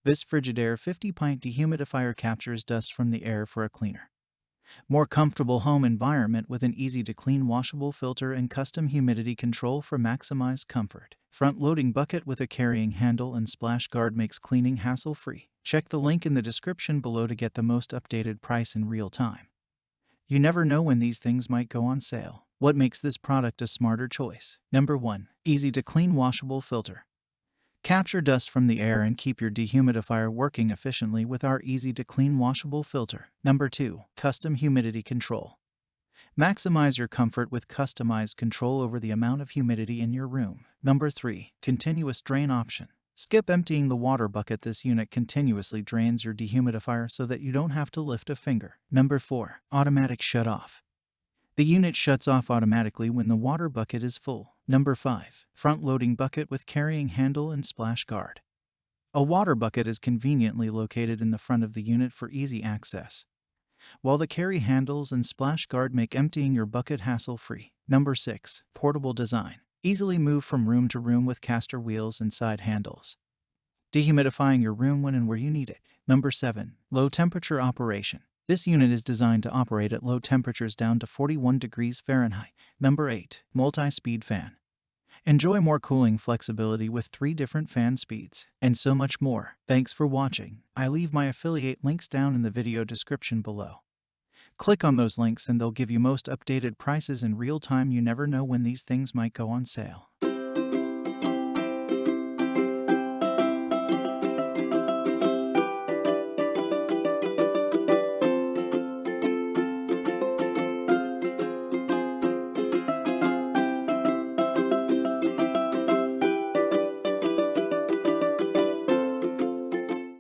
This Frigidaire 50 Pint Dehumidifier captures dust from the air for a cleaner, more comfortable home environment with an easy-to-clean washable filter and custom humidity control for maximized comfort. Front-loading bucket with a carrying handle and splash guard makes cleaning hassle-free. Check the link in the description below to get the most updated price in real time. You never know when these things might go on sale. What makes this product a smarter choice? Number 1. Easy-to-clean washable filter. Capture dust from the air and keep your dehumidifier working efficiently with our easy-to-clean washable filter. Number 2. Custom humidity control. Maximize your comfort with customized control over the amount of humidity in your room. Number 3. Continuous drain option. Skip emptying the water bucket. This unit continuously drains your dehumidifier so that you don't have to lift a finger. Number 4. Automatic shut-off. The unit shuts off automatically when the water bucket is full. Number 5. Front-loading bucket with carrying handle and splash guard. A water bucket is conveniently located in the front of the unit for easy access, while the carry handles and splash guard make emptying your bucket hassle-free. Number 6. Portable design. Easily move from room to room with caster wheels and side handles, dehumidifying your room when and where you need it. Number 7. Low temperature operation. This unit is designed to operate at low temperatures down to 41 degrees Fahrenheit. Number 8. Multi-speed fan. Enjoy more cooling flexibility with 3 different fan speeds, and so much more. Thanks for watching. I leave my affiliate links down in the video description below. Click on those links and they'll give you most updated prices in real time. You never know when these things might go on sale.